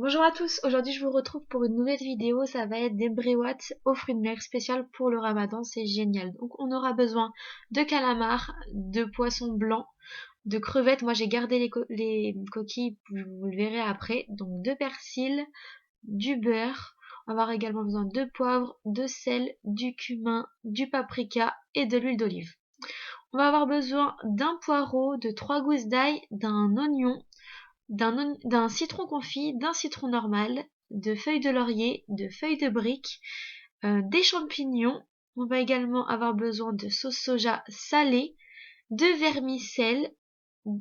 Bonjour à tous, aujourd'hui je vous retrouve pour une nouvelle vidéo, ça va être des bréouates aux fruits de mer spéciales pour le ramadan, c'est génial. Donc on aura besoin de calamars, de poissons blancs, de crevettes, moi j'ai gardé les coquilles, vous le verrez après, donc de persil, du beurre, on va avoir également besoin de poivre, de sel, du cumin, du paprika et de l'huile d'olive. On va avoir besoin d'un poireau, de 3 gousses d'ail, d'un oignon, d'un citron confit, d'un citron normal, de feuilles de laurier, de feuilles de brique, des champignons. On va également avoir besoin de sauce soja salée, de vermicelle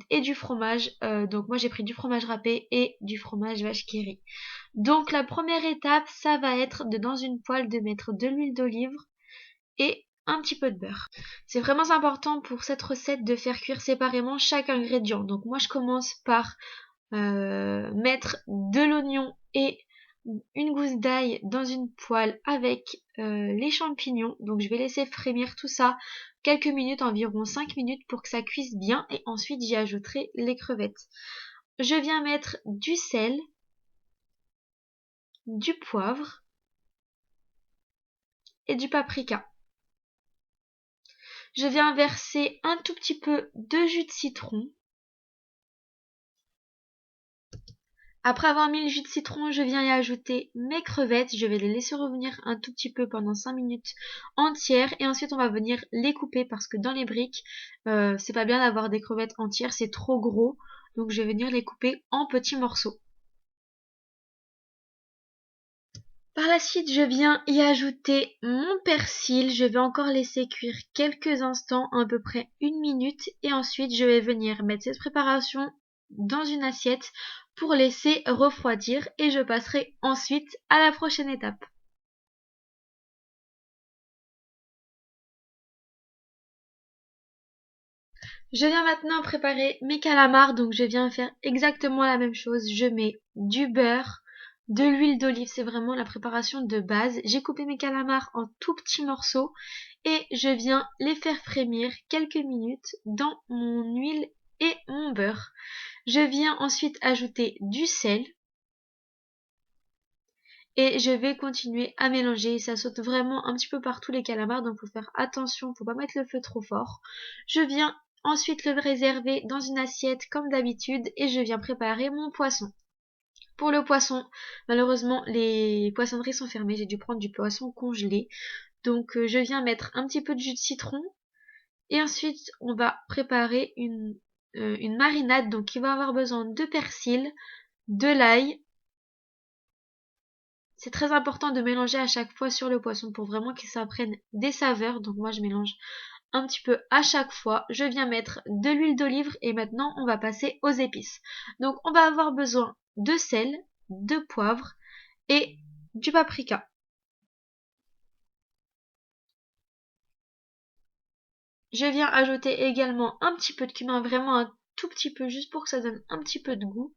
et du fromage. Donc moi j'ai pris du fromage râpé et du fromage vache qui rit. Donc la première étape, ça va être dans une poêle de mettre de l'huile d'olive et un petit peu de beurre. C'est vraiment important pour cette recette de faire cuire séparément chaque ingrédient. Donc moi je commence par mettre de l'oignon et une gousse d'ail dans une poêle avec les champignons. Donc je vais laisser frémir tout ça quelques minutes, environ 5 minutes pour que ça cuise bien et ensuite j'y ajouterai les crevettes. Je viens mettre du sel, du poivre et du paprika. Je viens verser un tout petit peu de jus de citron. Après avoir mis le jus de citron, je viens y ajouter mes crevettes. Je vais les laisser revenir un tout petit peu pendant 5 minutes entières. Et ensuite, on va venir les couper parce que dans les briques, c'est pas bien d'avoir des crevettes entières, c'est trop gros. Donc, je vais venir les couper en petits morceaux. Par la suite, je viens y ajouter mon persil. Je vais encore laisser cuire quelques instants, à peu près 1 minute. Et ensuite, je vais venir mettre cette préparation dans une assiette pour laisser refroidir et je passerai ensuite à la prochaine étape. Je viens maintenant préparer mes calamars, donc je viens faire exactement la même chose. Je mets du beurre, de l'huile d'olive, c'est vraiment la préparation de base. J'ai coupé mes calamars en tout petits morceaux et je viens les faire frémir quelques minutes dans mon huile et mon beurre. Je viens ensuite ajouter du sel et je vais continuer à mélanger. Ça saute vraiment un petit peu partout les calamars, donc faut faire attention, faut pas mettre le feu trop fort. Je viens ensuite le réserver dans une assiette comme d'habitude et je viens préparer mon poisson. Pour le poisson, malheureusement les poissonneries sont fermées, j'ai dû prendre du poisson congelé. Donc je viens mettre un petit peu de jus de citron et ensuite on va préparer une marinade, donc il va avoir besoin de persil, de l'ail. C'est très important de mélanger à chaque fois sur le poisson pour vraiment que ça prenne des saveurs. Donc moi je mélange un petit peu à chaque fois. Je viens mettre de l'huile d'olive et maintenant on va passer aux épices. Donc on va avoir besoin de sel, de poivre et du paprika. Je viens ajouter également un petit peu de cumin, vraiment un tout petit peu, juste pour que ça donne un petit peu de goût.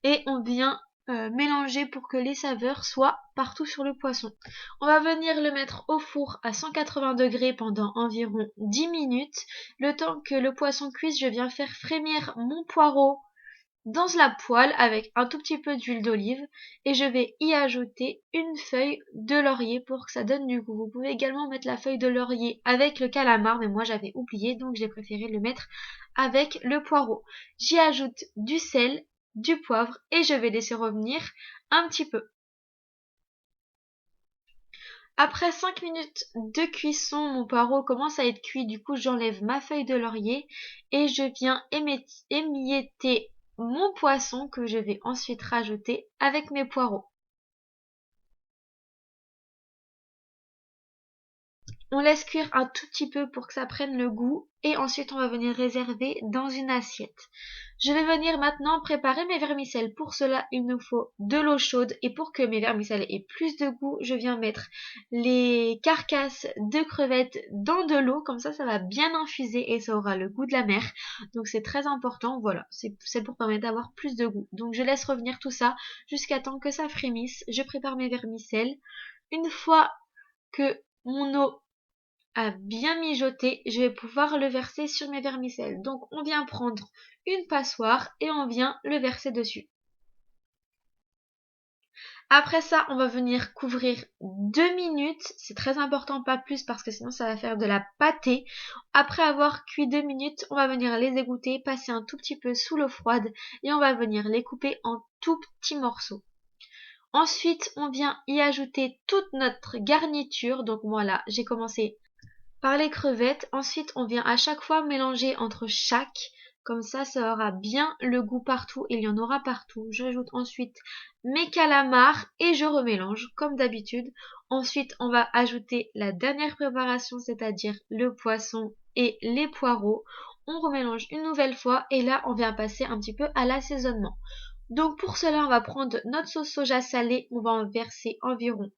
Et on vient mélanger pour que les saveurs soient partout sur le poisson. On va venir le mettre au four à 180 degrés pendant environ 10 minutes. Le temps que le poisson cuise, je viens faire frémir mon poireau dans la poêle avec un tout petit peu d'huile d'olive et je vais y ajouter une feuille de laurier pour que ça donne du goût. Vous pouvez également mettre la feuille de laurier avec le calamar, mais moi j'avais oublié donc j'ai préféré le mettre avec le poireau. J'y ajoute du sel, du poivre et je vais laisser revenir un petit peu. Après 5 minutes de cuisson, mon poireau commence à être cuit, du coup j'enlève ma feuille de laurier et je viens émietter mon poisson que je vais ensuite rajouter avec mes poireaux. On laisse cuire un tout petit peu pour que ça prenne le goût et ensuite on va venir réserver dans une assiette. Je vais venir maintenant préparer mes vermicelles. Pour cela, il nous faut de l'eau chaude et pour que mes vermicelles aient plus de goût, je viens mettre les carcasses de crevettes dans de l'eau. Comme ça va bien infuser et ça aura le goût de la mer. Donc c'est très important, voilà, c'est pour permettre d'avoir plus de goût. Donc je laisse revenir tout ça jusqu'à temps que ça frémisse. Je prépare mes vermicelles. Une fois que mon eau a bien mijoté, je vais pouvoir le verser sur mes vermicelles. Donc on vient prendre une passoire et on vient le verser dessus. Après ça, on va venir couvrir 2 minutes. C'est très important, pas plus, parce que sinon ça va faire de la pâtée. Après avoir cuit 2 minutes, on va venir les égoutter, passer un tout petit peu sous l'eau froide et on va venir les couper en tout petits morceaux. Ensuite, on vient y ajouter toute notre garniture. Donc voilà, j'ai commencé par les crevettes. Ensuite, on vient à chaque fois mélanger entre chaque. Comme ça aura bien le goût partout. Il y en aura partout. J'ajoute ensuite mes calamars et je remélange comme d'habitude. Ensuite, on va ajouter la dernière préparation, c'est-à-dire le poisson et les poireaux. On remélange une nouvelle fois et là, on vient passer un petit peu à l'assaisonnement. Donc pour cela, on va prendre notre sauce soja salée. On va en verser environ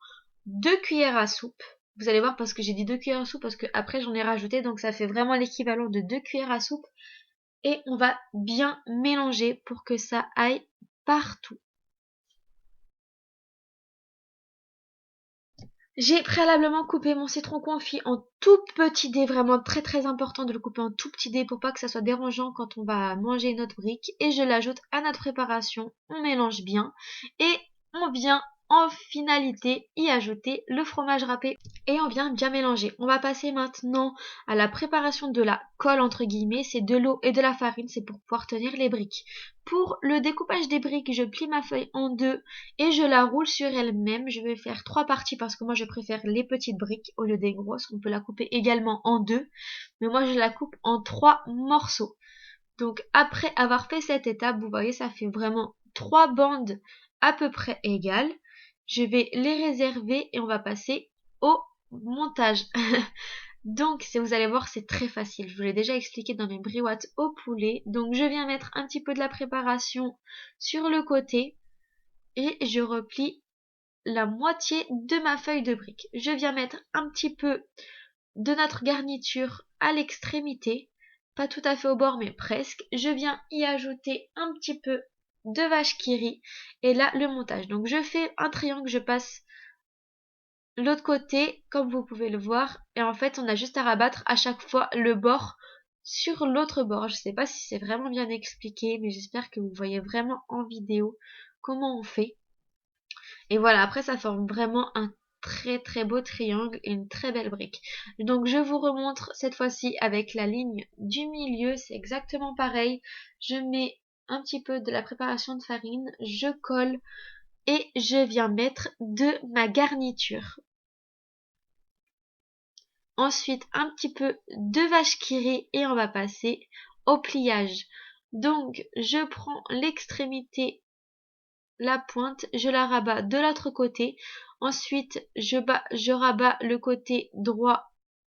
2 cuillères à soupe. Vous allez voir parce que j'ai dit 2 cuillères à soupe parce que après j'en ai rajouté, donc ça fait vraiment l'équivalent de 2 cuillères à soupe. Et on va bien mélanger pour que ça aille partout. J'ai préalablement coupé mon citron confit en tout petit dés, vraiment très très important de le couper en tout petit dés pour pas que ça soit dérangeant quand on va manger notre brique. Et je l'ajoute à notre préparation, on mélange bien et on vient en finalité y ajouter le fromage râpé et on vient bien mélanger. On va passer maintenant à la préparation de la colle entre guillemets, c'est de l'eau et de la farine, c'est pour pouvoir tenir les briques. Pour le découpage des briques, je plie ma feuille en deux et je la roule sur elle-même. Je vais faire 3 parties parce que moi je préfère les petites briques au lieu des grosses. On peut la couper également en deux, mais moi je la coupe en 3 morceaux. Donc après avoir fait cette étape, vous voyez ça fait vraiment 3 bandes à peu près égales. Je vais les réserver et on va passer au montage. Donc, vous allez voir, c'est très facile. Je vous l'ai déjà expliqué dans mes briouates au poulet. Donc, je viens mettre un petit peu de la préparation sur le côté et je replie la moitié de ma feuille de brique. Je viens mettre un petit peu de notre garniture à l'extrémité, pas tout à fait au bord, mais presque. Je viens y ajouter un petit peu de vache qui rit et là, le montage. Donc, je fais un triangle, je passe l'autre côté, comme vous pouvez le voir, et en fait, on a juste à rabattre à chaque fois le bord sur l'autre bord. Je sais pas si c'est vraiment bien expliqué, mais j'espère que vous voyez vraiment en vidéo comment on fait. Et voilà, après ça forme vraiment un très très beau triangle et une très belle brique. Donc je vous remontre cette fois-ci avec la ligne du milieu, c'est exactement pareil. Je mets un petit peu de la préparation de farine, je colle et je viens mettre de ma garniture. Ensuite, un petit peu de vache qui rit et on va passer au pliage. Donc, je prends l'extrémité, la pointe, je la rabats de l'autre côté. Ensuite, je rabats le côté droit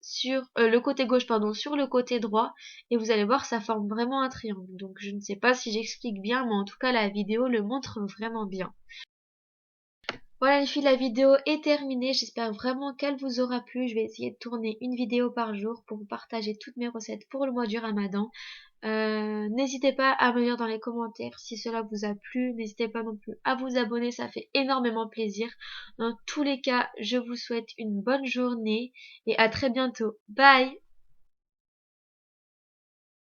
sur le côté gauche pardon sur le côté droit et vous allez voir ça forme vraiment un triangle. Donc je ne sais pas si j'explique bien mais en tout cas la vidéo le montre vraiment bien. Voilà les filles, la vidéo est terminée. J'espère vraiment qu'elle vous aura plu. Je vais essayer de tourner une vidéo par jour pour vous partager toutes mes recettes pour le mois du Ramadan. N'hésitez pas à me dire dans les commentaires si cela vous a plu. N'hésitez pas non plus à vous abonner, ça fait énormément plaisir. Dans tous les cas, je vous souhaite une bonne journée et à très bientôt. Bye!